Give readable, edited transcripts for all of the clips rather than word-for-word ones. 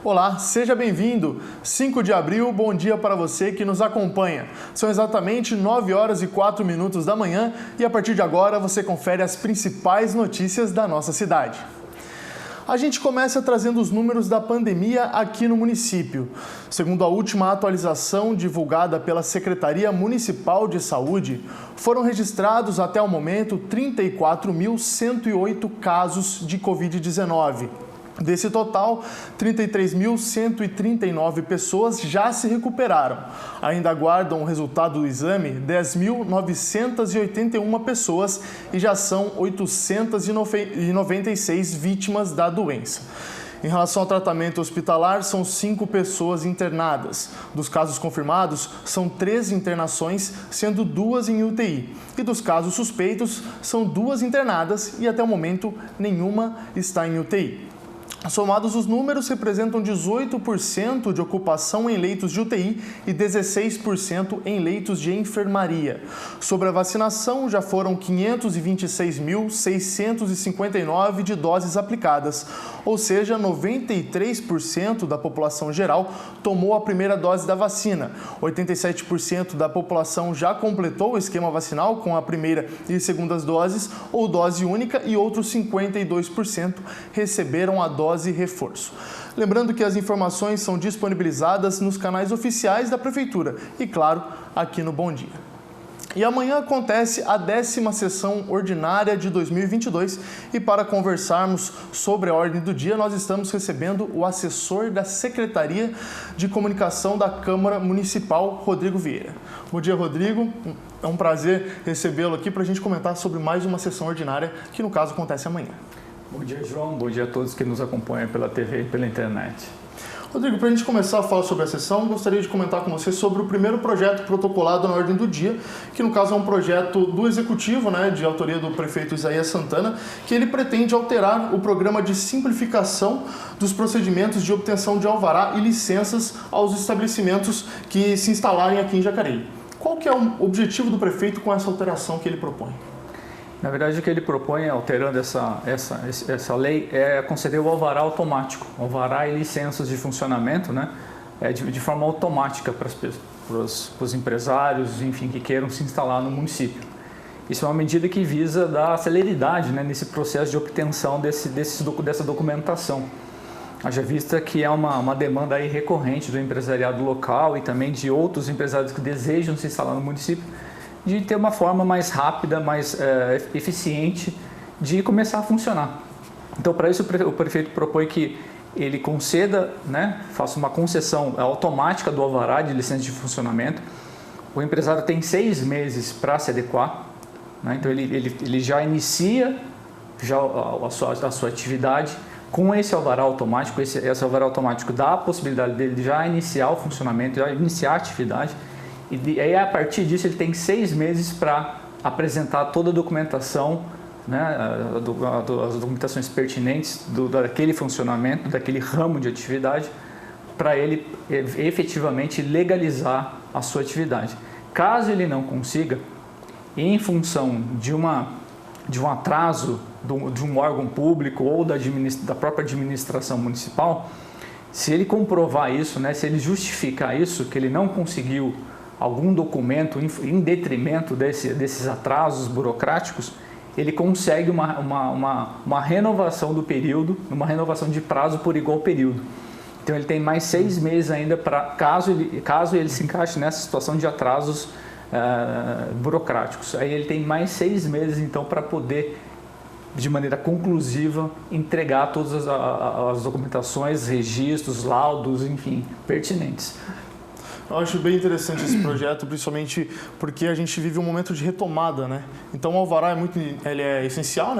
Olá, seja bem-vindo. 5 de abril, bom dia para você que nos acompanha. São exatamente 9 horas e 4 minutos da manhã e a partir de agora você confere as principais notícias da nossa cidade. A gente começa trazendo os números da pandemia aqui no município. Segundo a última atualização divulgada pela Secretaria Municipal de Saúde, foram registrados até o momento 34.108 casos de Covid-19. Desse total, 33.139 pessoas já se recuperaram. Ainda aguardam o resultado do exame 10.981 pessoas e já são 896 vítimas da doença. Em relação ao tratamento hospitalar, são 5 pessoas internadas. Dos casos confirmados, são 13 internações, sendo 2 em UTI. E dos casos suspeitos, são 2 internadas e até o momento nenhuma está em UTI. Somados os números, representam 18% de ocupação em leitos de UTI e 16% em leitos de enfermaria. Sobre a vacinação, já foram 526.659 de doses aplicadas, ou seja, 93% da população geral tomou a primeira dose da vacina. 87% da população já completou o esquema vacinal com a primeira e segundas doses ou dose única e outros 52% receberam a dose reforço. Lembrando que as informações são disponibilizadas nos canais oficiais da Prefeitura e, claro, aqui no Bom Dia. E amanhã acontece a 10ª sessão ordinária de 2022 e para conversarmos sobre a ordem do dia, nós estamos recebendo o assessor da Secretaria de Comunicação da Câmara Municipal, Rodrigo Vieira. Bom dia, Rodrigo. É um prazer recebê-lo aqui para a gente comentar sobre mais uma sessão ordinária que, no caso, acontece amanhã. Bom dia, João. Bom dia a todos que nos acompanham pela TV e pela internet. Rodrigo, para a gente começar a falar sobre a sessão, gostaria de comentar com você sobre o primeiro projeto protocolado na ordem do dia, que no caso é um projeto do Executivo, de autoria do prefeito Isaías Santana, que ele pretende alterar o programa de simplificação dos procedimentos de obtenção de alvará e licenças aos estabelecimentos que se instalarem aqui em Jacareí. Qual que é o objetivo do prefeito com essa alteração que ele propõe? Na verdade, o que ele propõe, alterando essa lei, é conceder o alvará automático, alvará e licenças de funcionamento, de forma automática para os empresários, enfim, que queiram se instalar no município. Isso é uma medida que visa dar celeridade nesse processo de obtenção dessa documentação. Haja vista que é uma demanda aí recorrente do empresariado local e também de outros empresários que desejam se instalar no município, de ter uma forma mais rápida, mais eficiente de começar a funcionar. Então, para isso, o prefeito propõe que ele conceda, faça uma concessão automática do alvará de licença de funcionamento. O empresário tem 6 meses para se adequar, então ele já inicia a sua atividade com esse alvará automático. Esse alvará automático dá a possibilidade dele já iniciar o funcionamento, já iniciar a atividade. E aí, a partir disso, ele tem 6 meses para apresentar toda a documentação, as documentações pertinentes daquele funcionamento, daquele ramo de atividade, para ele efetivamente legalizar a sua atividade. Caso ele não consiga, em função de um atraso de um órgão público ou da própria administração municipal, se ele comprovar isso, se ele justificar isso, que ele não conseguiu algum documento em detrimento desses atrasos burocráticos, ele consegue uma renovação do período, uma renovação de prazo por igual período. Então ele tem mais 6 meses ainda para, caso ele se encaixe nessa situação de atrasos burocráticos. Aí ele tem mais 6 meses então para poder, de maneira conclusiva, entregar todas as documentações, registros, laudos, enfim, pertinentes. Eu acho bem interessante esse projeto, principalmente porque a gente vive um momento de retomada, Então o alvará ele é essencial,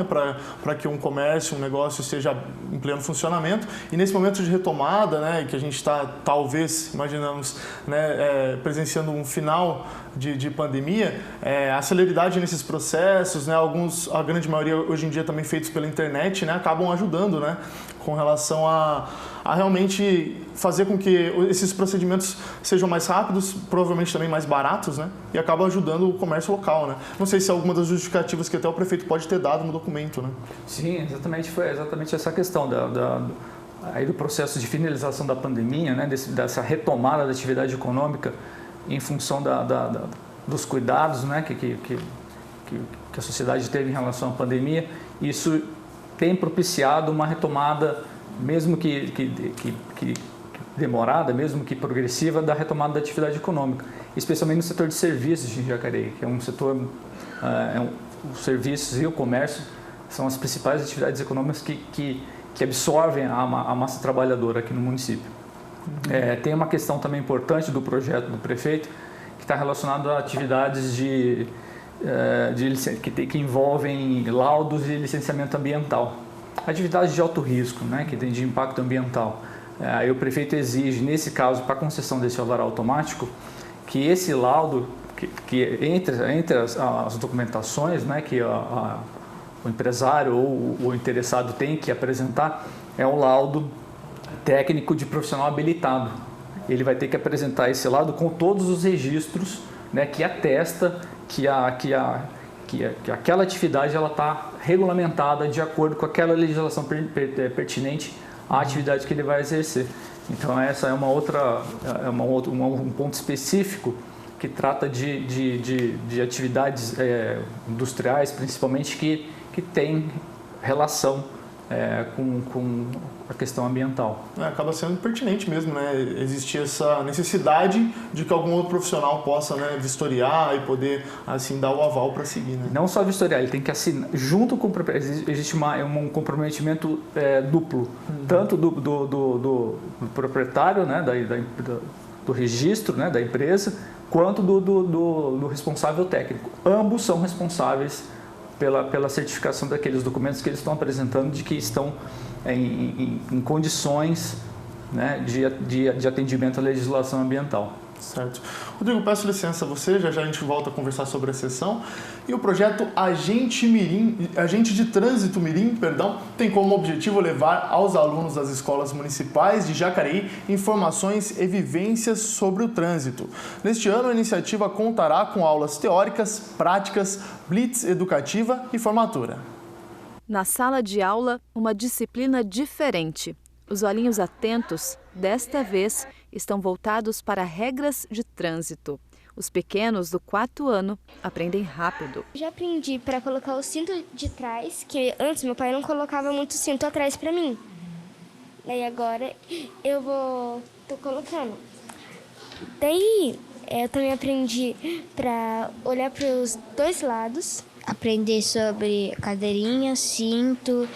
para que um comércio, um negócio esteja em pleno funcionamento. E nesse momento de retomada, que a gente está, talvez, imaginamos, presenciando um final de pandemia, a celeridade nesses processos, a grande maioria hoje em dia também feitos pela internet, acabam ajudando, com relação a realmente fazer com que esses procedimentos sejam mais rápidos, provavelmente também mais baratos, e acabam ajudando o comércio local, Não sei se é alguma das justificativas que até o prefeito pode ter dado no documento, Sim, exatamente, foi exatamente essa questão aí do processo de finalização da pandemia, né, dessa retomada da atividade econômica em função dos cuidados, né, que a sociedade teve em relação à pandemia, isso tem propiciado uma retomada, mesmo que demorada, mesmo que progressiva, da retomada da atividade econômica, especialmente no setor de serviços de Jacareí, que é um setor, os serviços e o comércio são as principais atividades econômicas que absorvem a massa trabalhadora aqui no município. Tem uma questão também importante do projeto do prefeito, que está relacionado a atividades que envolvem laudos e licenciamento ambiental. Atividades de alto risco, né, que tem de impacto ambiental. Aí o prefeito exige, nesse caso, para a concessão desse alvará automático, que esse laudo, que entre as documentações, né, que o empresário ou o interessado tem que apresentar, é um laudo técnico de profissional habilitado. Ele vai ter que apresentar esse laudo com todos os registros, né, que atesta que aquela atividade está regulamentada de acordo com aquela legislação pertinente à atividade que ele vai exercer. Então essa é um ponto específico que trata de atividades industriais, principalmente que tem relação com a questão ambiental. Acaba sendo pertinente mesmo, né? Existir essa necessidade de que algum outro profissional possa, né, vistoriar e poder, assim, dar o aval para seguir, né? Não só vistoriar, ele tem que assinar, junto com o proprietário, existe um comprometimento duplo, tanto do proprietário, né, do registro, né, da empresa, quanto do responsável técnico. Ambos são responsáveis pela certificação daqueles documentos que eles estão apresentando de que estão em condições, né, de atendimento à legislação ambiental. Certo. Rodrigo, peço licença a você, já a gente volta a conversar sobre a sessão. E o projeto Agente de Trânsito Mirim, tem como objetivo levar aos alunos das escolas municipais de Jacareí informações e vivências sobre o trânsito. Neste ano, a iniciativa contará com aulas teóricas, práticas, blitz educativa e formatura. Na sala de aula, uma disciplina diferente. Os olhinhos atentos, desta vez, estão voltados para regras de trânsito. Os pequenos do 4º ano aprendem rápido. Já aprendi para colocar o cinto de trás, que antes meu pai não colocava muito cinto atrás para mim. Daí agora tô colocando. Daí eu também aprendi para olhar para os dois lados. Aprender sobre cadeirinha, cinto,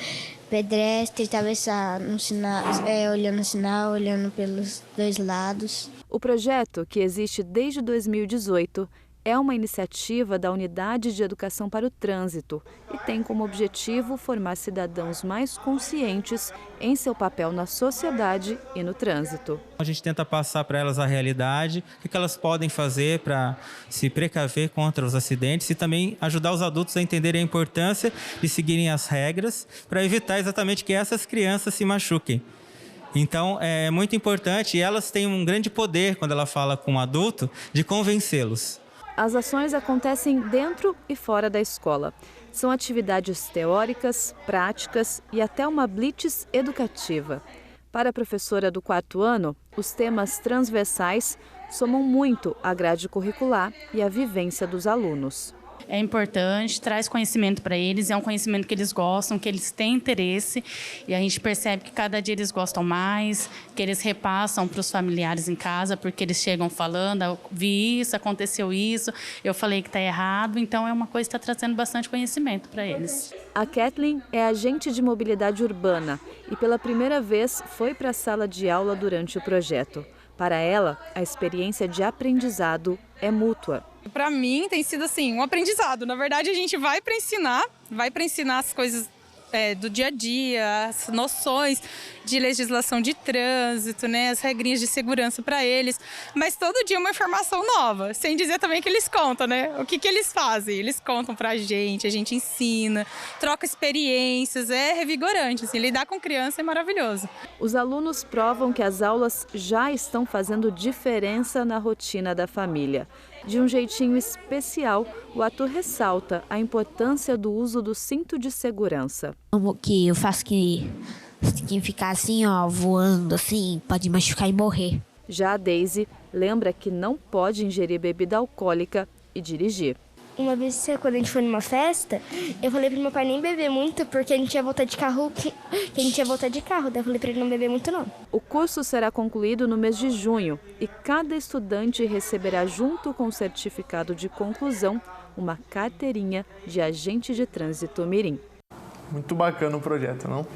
pedestre, atravessar no sinal, olhando o sinal, olhando pelos dois lados. O projeto, que existe desde 2018, é uma iniciativa da Unidade de Educação para o Trânsito e tem como objetivo formar cidadãos mais conscientes em seu papel na sociedade e no trânsito. A gente tenta passar para elas a realidade, o que elas podem fazer para se precaver contra os acidentes e também ajudar os adultos a entenderem a importância de seguirem as regras para evitar exatamente que essas crianças se machuquem. Então, é muito importante e elas têm um grande poder, quando ela fala com um adulto, de convencê-los. As ações acontecem dentro e fora da escola. São atividades teóricas, práticas e até uma blitz educativa. Para a professora do 4º ano, os temas transversais somam muito à grade curricular e à vivência dos alunos. É importante, traz conhecimento para eles, é um conhecimento que eles gostam, que eles têm interesse e a gente percebe que cada dia eles gostam mais, que eles repassam para os familiares em casa, porque eles chegam falando, eu vi isso, aconteceu isso, eu falei que está errado, então é uma coisa que está trazendo bastante conhecimento para eles. A Kathleen é agente de mobilidade urbana e pela primeira vez foi para a sala de aula durante o projeto. Para ela, a experiência de aprendizado é mútua. Para mim tem sido assim, um aprendizado. Na verdade, a gente vai para ensinar as coisas do dia a dia, as noções de legislação de trânsito, né, as regrinhas de segurança para eles, mas todo dia uma informação nova, sem dizer também que eles contam, né? O que eles fazem? Eles contam para a gente ensina, troca experiências, é revigorante, assim, lidar com criança é maravilhoso. Os alunos provam que as aulas já estão fazendo diferença na rotina da família. De um jeitinho especial, o ator ressalta a importância do uso do cinto de segurança. O que eu faço que Você tem que ficar assim, ó, voando assim, pode machucar e morrer. Já a Daisy lembra que não pode ingerir bebida alcoólica e dirigir. Uma vez, quando a gente foi numa festa, eu falei pro meu pai nem beber muito, porque a gente ia voltar de carro, daí eu falei pra ele não beber muito não. O curso será concluído no mês de junho e cada estudante receberá, junto com o certificado de conclusão, uma carteirinha de agente de trânsito mirim. Muito bacana o projeto, não?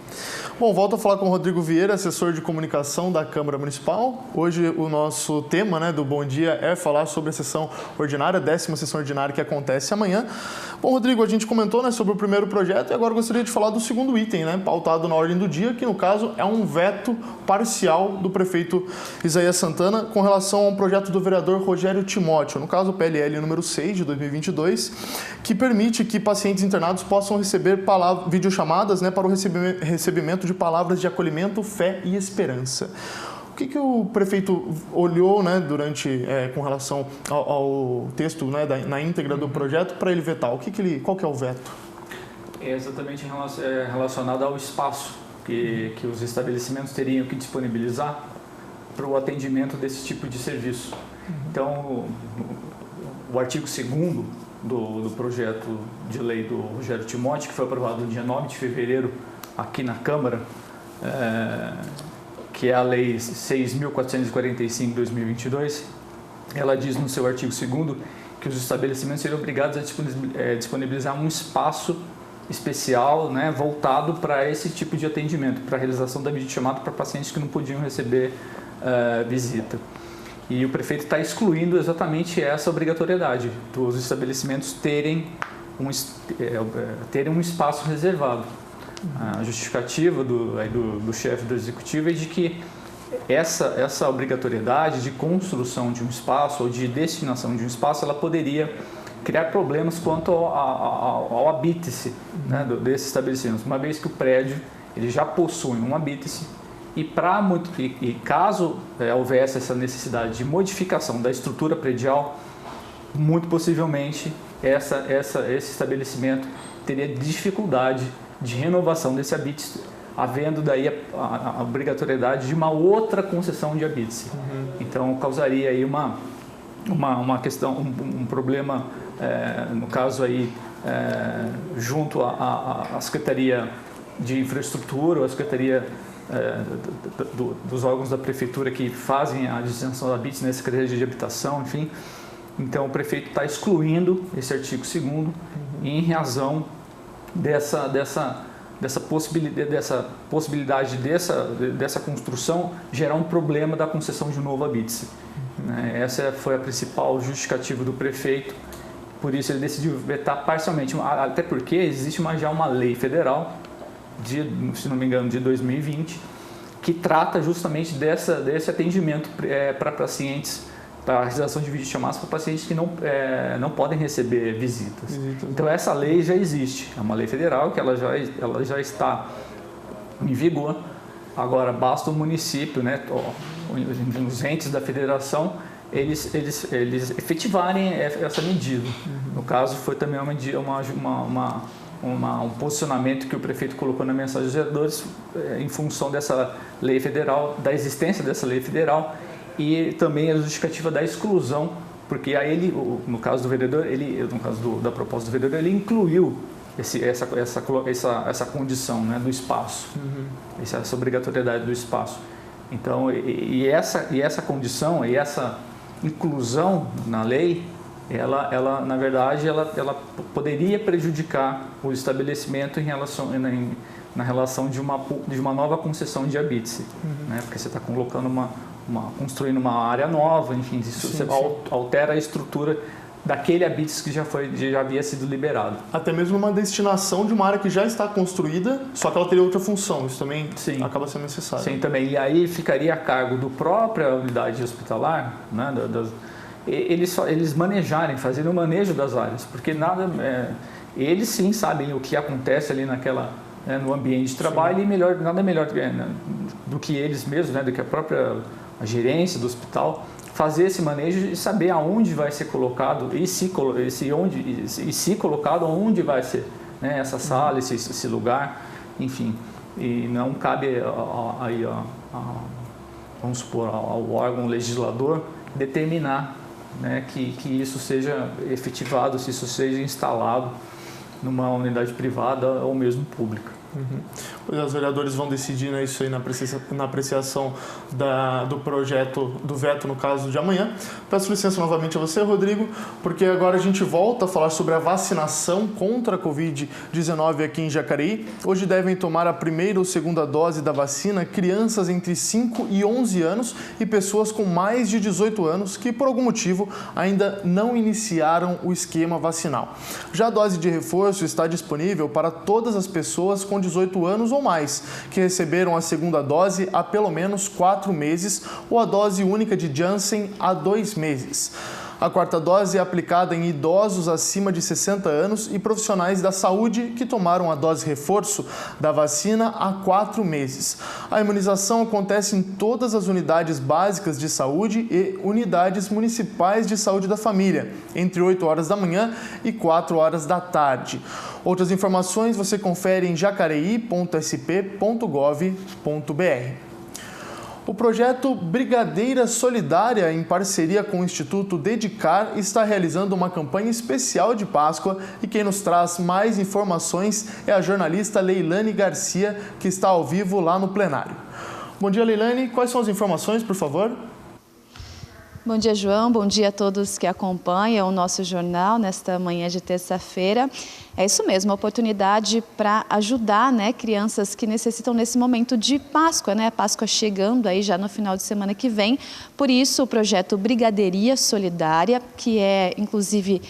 Bom, volto a falar com o Rodrigo Vieira, assessor de comunicação da Câmara Municipal. Hoje o nosso tema, né, do Bom Dia é falar sobre a sessão ordinária, 10ª sessão ordinária que acontece amanhã. Bom, Rodrigo, a gente comentou, né, sobre o primeiro projeto e agora gostaria de falar do segundo item, né, pautado na ordem do dia, que no caso é um veto parcial do prefeito Isaías Santana com relação ao projeto do vereador Rogério Timóteo, no caso o PLL número 6 de 2022, que permite que pacientes internados possam receber videochamadas, né, para o recebimento de palavras de acolhimento, fé e esperança. O que o prefeito olhou, né, com relação ao texto, né, na íntegra do projeto para ele vetar? Qual que é o veto? É exatamente relacionado ao espaço que os estabelecimentos teriam que disponibilizar para o atendimento desse tipo de serviço. Então, o artigo 2º do projeto de lei do Rogério Timóteo, que foi aprovado no dia 9 de fevereiro aqui na Câmara, que é a Lei 6.445 de 2022, ela diz no seu artigo 2º que os estabelecimentos seriam obrigados a disponibilizar um espaço especial, né, voltado para esse tipo de atendimento, para a realização da videochamada para pacientes que não podiam receber visita. E o prefeito está excluindo exatamente essa obrigatoriedade dos estabelecimentos terem um espaço reservado. A justificativa do chefe do executivo é de que essa obrigatoriedade de construção de um espaço ou de destinação de um espaço, ela poderia criar problemas quanto ao habite-se, né, desses estabelecimentos, uma vez que o prédio ele já possui um habite-se e caso houvesse essa necessidade de modificação da estrutura predial, muito possivelmente esse estabelecimento teria dificuldade de renovação desse habite, havendo daí a obrigatoriedade de uma outra concessão de habite. Então causaria aí uma questão, um problema, no caso aí, junto à Secretaria de Infraestrutura, ou à Secretaria dos órgãos da Prefeitura que fazem a designação da habite, né, Secretaria de Habitação, enfim. Então o prefeito está excluindo esse artigo 2º em razão dessa possibilidade dessa construção gerar um problema da concessão de um novo habite. Essa foi a principal justificativa do prefeito, por isso ele decidiu vetar parcialmente, até porque existe já uma lei federal, se não me engano, de 2020, que trata justamente desse atendimento para pacientes, para a realização de videochamadas para pacientes que não podem receber visitas. Então essa lei já existe, é uma lei federal que ela já está em vigor. Agora basta o município, né, os entes da federação, eles efetivarem essa medida. No caso foi também um posicionamento que o prefeito colocou na mensagem dos vereadores em função dessa lei federal, da existência dessa lei federal, e também a justificativa da exclusão, porque aí no caso do vereador, no caso da proposta do vereador, ele incluiu essa condição, né, do espaço, essa obrigatoriedade do espaço. Então, essa condição e essa inclusão na lei, ela na verdade, ela poderia prejudicar o estabelecimento na relação de uma nova concessão de habite, né, porque você está colocando construindo uma área nova, enfim, isso altera a estrutura daquele habite que já havia sido liberado. Até mesmo uma destinação de uma área que já está construída, só que ela teria outra função, isso também acaba sendo necessário. Sim, também. E aí ficaria a cargo do própria unidade hospitalar, né, eles fazerem o manejo das áreas, porque eles sim sabem o que acontece ali no ambiente de trabalho, e nada melhor do que eles mesmos, né, do que a gerência do hospital, fazer esse manejo e saber aonde vai ser colocado e se colocado, onde vai ser, né, essa sala, esse lugar, enfim. E não cabe aí, vamos supor, ao órgão legislador determinar, né, que isso seja efetivado, se isso seja instalado numa unidade privada ou mesmo pública. Os vereadores vão decidir, né, isso aí na apreciação do projeto, do veto, no caso de amanhã. Peço licença novamente a você, Rodrigo, porque agora a gente volta a falar sobre a vacinação contra a Covid-19 aqui em Jacareí. Hoje devem tomar a primeira ou segunda dose da vacina crianças entre 5 e 11 anos e pessoas com mais de 18 anos que, por algum motivo, ainda não iniciaram o esquema vacinal. Já a dose de reforço está disponível para todas as pessoas com 18 anos ou mais, que receberam a segunda dose há pelo menos 4 meses ou a dose única de Janssen há 2 meses. A quarta dose é aplicada em idosos acima de 60 anos e profissionais da saúde que tomaram a dose reforço da vacina há 4 meses. A imunização acontece em todas as unidades básicas de saúde e unidades municipais de saúde da família, entre 8 horas da manhã e 4 horas da tarde. Outras informações você confere em jacareí.sp.gov.br. O projeto Brigadeira Solidária, em parceria com o Instituto Dedicar, está realizando uma campanha especial de Páscoa e quem nos traz mais informações é a jornalista Leilane Garcia, que está ao vivo lá no plenário. Bom dia, Leilane. Quais são as informações, por favor? Bom dia, João. Bom dia a todos que acompanham o nosso jornal nesta manhã de terça-feira. É isso mesmo, uma oportunidade para ajudar, né, crianças que necessitam nesse momento de Páscoa, né? Páscoa chegando aí já no final de semana que vem. Por isso, o projeto Brigadeiria Solidária, que é, inclusive,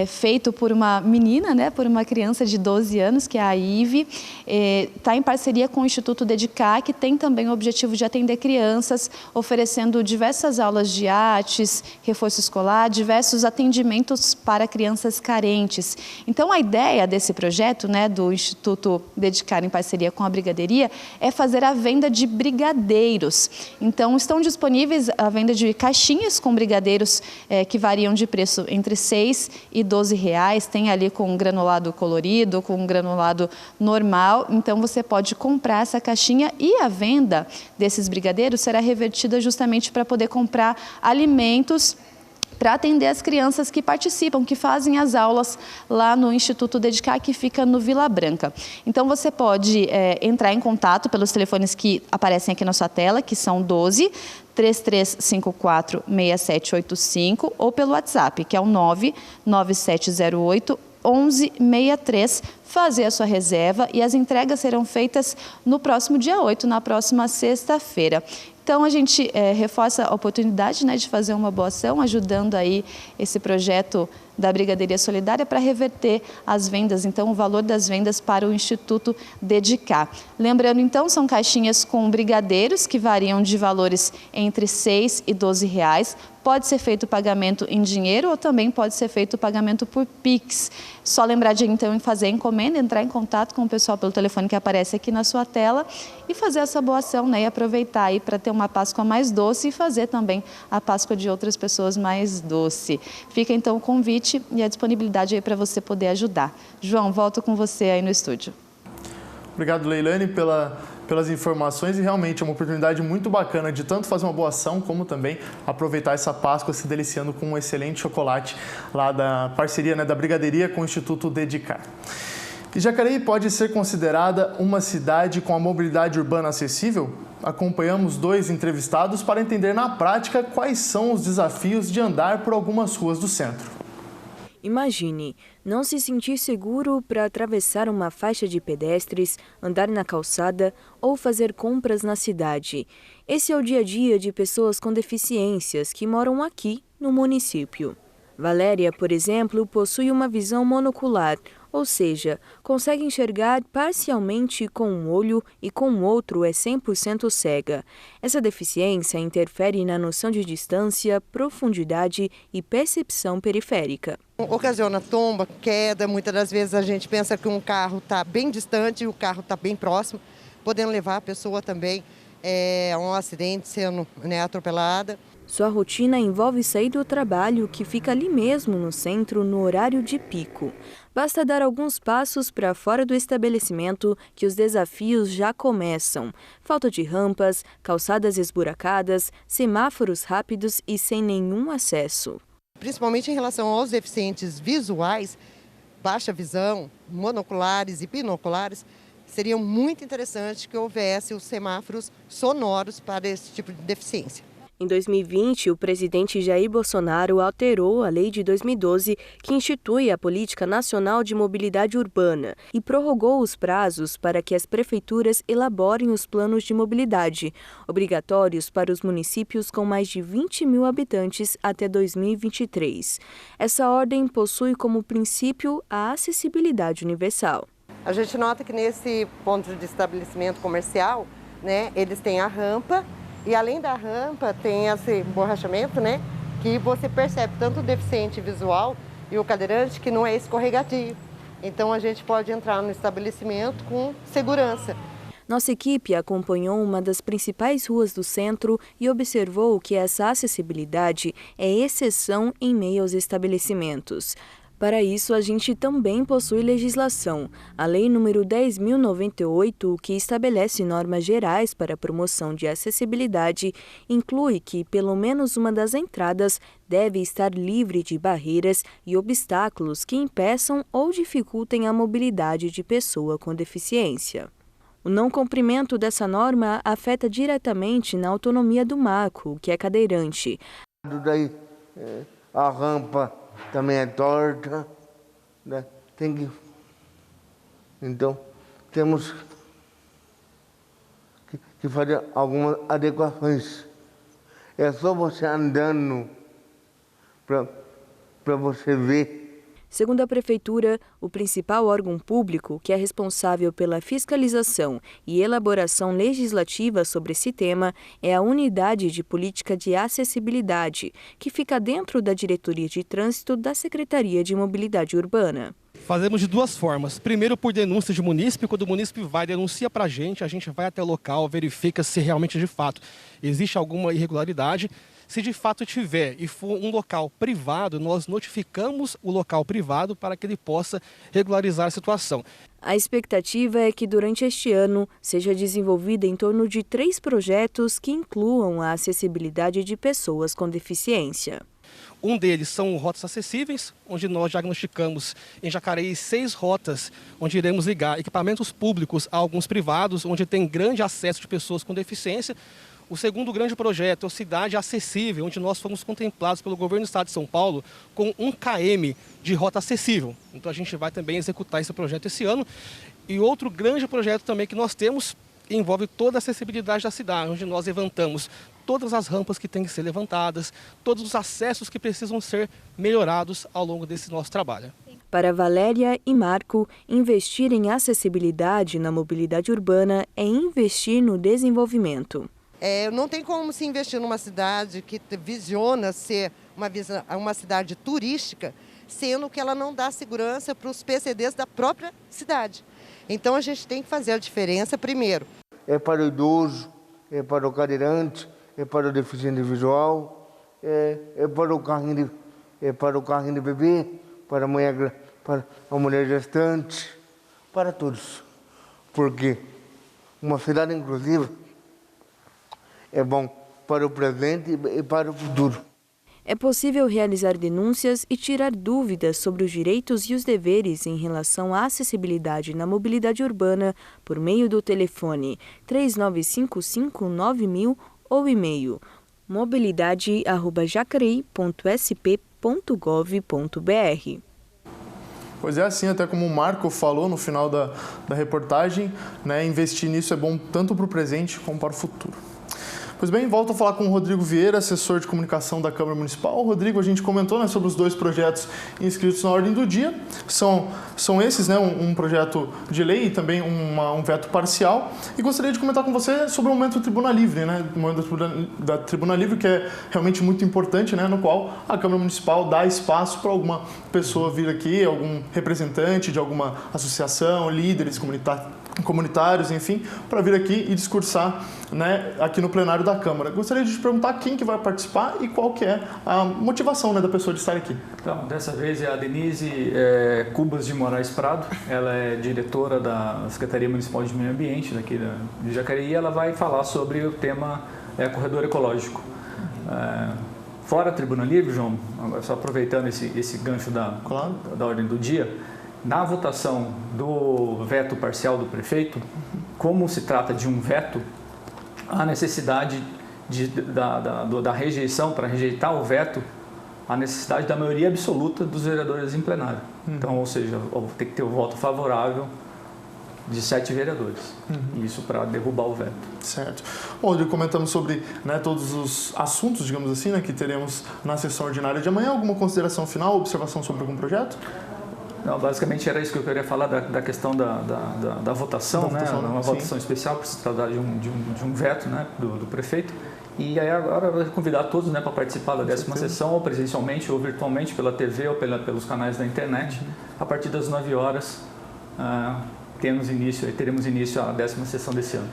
feito por uma menina, né, por uma criança de 12 anos, que é a Ive, está em parceria com o Instituto Dedicar, que tem também o objetivo de atender crianças, oferecendo diversas aulas de artes, reforço escolar, diversos atendimentos para crianças carentes. Então, a ideia desse projeto, né, do Instituto Dedicar em parceria com a Brigadeiria, é fazer a venda de brigadeiros. Então, estão disponíveis a venda de caixinhas com brigadeiros que variam de preço entre 6 e 12 reais, tem ali com granulado colorido, com granulado normal, então você pode comprar essa caixinha e a venda desses brigadeiros será revertida justamente para poder comprar alimentos para atender as crianças que participam, que fazem as aulas lá no Instituto Dedicar, que fica no Vila Branca. Então, você pode entrar em contato pelos telefones que aparecem aqui na sua tela, que são 12-3354-6785, ou pelo WhatsApp, que é o 99708-1163, fazer a sua reserva e as entregas serão feitas no próximo dia 8, na próxima sexta-feira. Então, a gente reforça a oportunidade, né, de fazer uma boa ação, ajudando aí esse projeto da Brigadeiria Solidária para reverter as vendas, então o valor das vendas para o Instituto Dedicar. Lembrando, então, são caixinhas com brigadeiros que variam de valores entre 6 e 12 reais. Pode ser feito o pagamento em dinheiro ou também pode ser feito o pagamento por Pix. Só lembrar de, então, fazer a encomenda, entrar em contato com o pessoal pelo telefone que aparece aqui na sua tela e fazer essa boa ação, né, e aproveitar aí para ter uma Páscoa mais doce e fazer também a Páscoa de outras pessoas mais doce. Fica, então, o convite e a disponibilidade aí para você poder ajudar. João, volto com você aí no estúdio. Obrigado, Leilane, pelas informações e realmente é uma oportunidade muito bacana de tanto fazer uma boa ação como também aproveitar essa Páscoa se deliciando com um excelente chocolate lá da parceria, né, da Brigadeiria com o Instituto Dedicar. E Jacareí pode ser considerada uma cidade com a mobilidade urbana acessível? Acompanhamos 2 entrevistados para entender na prática quais são os desafios de andar por algumas ruas do centro. Imagine, não se sentir seguro para atravessar uma faixa de pedestres, andar na calçada ou fazer compras na cidade. Esse é o dia a dia de pessoas com deficiências que moram aqui no município. Valéria, por exemplo, possui uma visão monocular, ou seja, consegue enxergar parcialmente com um olho e com o outro é 100% cega. Essa deficiência interfere na noção de distância, profundidade e percepção periférica. Ocasiona tomba, queda, muitas das vezes a gente pensa que um carro está bem distante e o carro está bem próximo, podendo levar a pessoa também a um acidente, sendo, né, atropelada. Sua rotina envolve sair do trabalho, que fica ali mesmo no centro, no horário de pico. Basta dar alguns passos para fora do estabelecimento que os desafios já começam. Falta de rampas, calçadas esburacadas, semáforos rápidos e sem nenhum acesso. Principalmente em relação aos deficientes visuais, baixa visão, monoculares e binoculares, seria muito interessante que houvesse os semáforos sonoros para esse tipo de deficiência. Em 2020, o presidente Jair Bolsonaro alterou a lei de 2012, que institui a Política Nacional de Mobilidade Urbana, e prorrogou os prazos para que as prefeituras elaborem os planos de mobilidade, obrigatórios para os municípios com mais de 20 mil habitantes até 2023. Essa ordem possui como princípio a acessibilidade universal. A gente nota que nesse ponto de estabelecimento comercial, eles têm a rampa, e além da rampa tem esse borrachamento, que você percebe tanto o deficiente visual e o cadeirante que não é escorregadio. Então a gente pode entrar no estabelecimento com segurança. Nossa equipe acompanhou uma das principais ruas do centro e observou que essa acessibilidade é exceção em meio aos estabelecimentos. Para isso, a gente também possui legislação. A Lei nº 10.098, que estabelece normas gerais para a promoção de acessibilidade, inclui que pelo menos uma das entradas deve estar livre de barreiras e obstáculos que impeçam ou dificultem a mobilidade de pessoa com deficiência. O não cumprimento dessa norma afeta diretamente na autonomia do Marco, que é cadeirante. Daí, a rampa também é torta, Então, temos que fazer algumas adequações. É só você andando para você ver. Segundo a Prefeitura, o principal órgão público que é responsável pela fiscalização e elaboração legislativa sobre esse tema é a Unidade de Política de Acessibilidade, que fica dentro da Diretoria de Trânsito da Secretaria de Mobilidade Urbana. Fazemos de duas formas. Primeiro, por denúncia de munícipe. Quando o munícipe vai, denuncia para a gente vai até o local, verifica se realmente de fato existe alguma irregularidade. Se de fato tiver e for um local privado, nós notificamos o local privado para que ele possa regularizar a situação. A expectativa é que durante este ano seja desenvolvida em torno de 3 projetos que incluam a acessibilidade de pessoas com deficiência. Um deles são rotas acessíveis, onde nós diagnosticamos em Jacareí 6 rotas, onde iremos ligar equipamentos públicos a alguns privados, onde tem grande acesso de pessoas com deficiência. O segundo grande projeto é o Cidade Acessível, onde nós fomos contemplados pelo governo do estado de São Paulo com 1 km de rota acessível. Então a gente vai também executar esse projeto esse ano. E outro grande projeto também que nós temos envolve toda a acessibilidade da cidade, onde nós levantamos todas as rampas que têm que ser levantadas, todos os acessos que precisam ser melhorados ao longo desse nosso trabalho. Para Valéria e Marco, investir em acessibilidade na mobilidade urbana é investir no desenvolvimento. Não tem como se investir numa cidade que visiona ser uma cidade turística, sendo que ela não dá segurança para os PCDs da própria cidade. Então a gente tem que fazer a diferença primeiro. É para o idoso, é para o cadeirante, é para o deficiente visual, é para o carrinho de bebê, para a mulher gestante, para todos. Porque uma cidade inclusiva é bom para o presente e para o futuro. É possível realizar denúncias e tirar dúvidas sobre os direitos e os deveres em relação à acessibilidade na mobilidade urbana por meio do telefone 3955-9000 ou e-mail mobilidade@jacareí.sp.gov.br. Pois é, assim, até como o Marco falou no final da reportagem, investir nisso é bom tanto para o presente como para o futuro. Pois bem, volto a falar com o Rodrigo Vieira, assessor de comunicação da Câmara Municipal. Rodrigo, a gente comentou sobre os 2 projetos inscritos na ordem do dia. São esses, um projeto de lei e também um veto parcial. E gostaria de comentar com você sobre o momento do Tribuna Livre, o momento da Tribuna Livre, que é realmente muito importante, no qual a Câmara Municipal dá espaço para alguma pessoa vir aqui, algum representante de alguma associação, líderes comunitários, enfim, para vir aqui e discursar, né, aqui no plenário da Câmara. Gostaria de te perguntar quem que vai participar e qual que é a motivação, né, da pessoa de estar aqui. Então, dessa vez é a Denise Cubas de Moraes Prado, ela é diretora da Secretaria Municipal de Meio Ambiente daqui de Jacareí, e ela vai falar sobre o tema corredor ecológico. Fora a Tribuna Livre, João, só aproveitando esse gancho da ordem do dia, na votação do veto parcial do prefeito, como se trata de um veto, a necessidade da rejeição, para rejeitar o veto, a necessidade da maioria absoluta dos vereadores em plenário. Então, ou seja, tem que ter o voto favorável de 7 vereadores. Isso para derrubar o veto. Certo. Bom, comentamos sobre, né, todos os assuntos, digamos assim, né, que teremos na sessão ordinária de amanhã. Alguma consideração final, observação sobre algum projeto? Não, basicamente era isso que eu queria falar da questão da votação, né? Uma votação especial para se tratar de um veto, né, do prefeito. E aí agora eu vou convidar todos, né, para participar da 10ª sessão, ou presencialmente ou virtualmente, pela TV ou pelos canais da internet, a partir das 9 horas. Teremos início a 10ª sessão desse ano.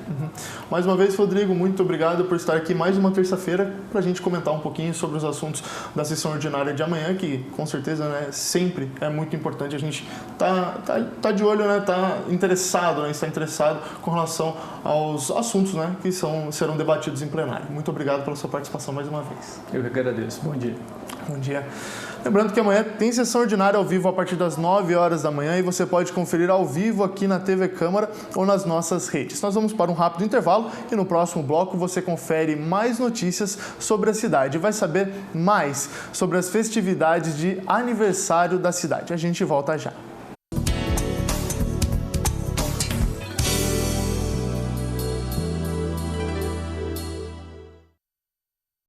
Mais uma vez, Rodrigo, muito obrigado por estar aqui mais uma terça-feira para a gente comentar um pouquinho sobre os assuntos da sessão ordinária de amanhã, que com certeza, né, sempre é muito importante. A gente tá de olho, né, está interessado com relação aos assuntos, né, que serão debatidos em plenário. Muito obrigado pela sua participação mais uma vez. Eu que agradeço. Bom dia. Bom dia. Lembrando que amanhã tem sessão ordinária ao vivo a partir das 9 horas da manhã e você pode conferir ao vivo aqui na TV Câmara ou nas nossas redes. Nós vamos para um rápido intervalo e no próximo bloco você confere mais notícias sobre a cidade e vai saber mais sobre as festividades de aniversário da cidade. A gente volta já.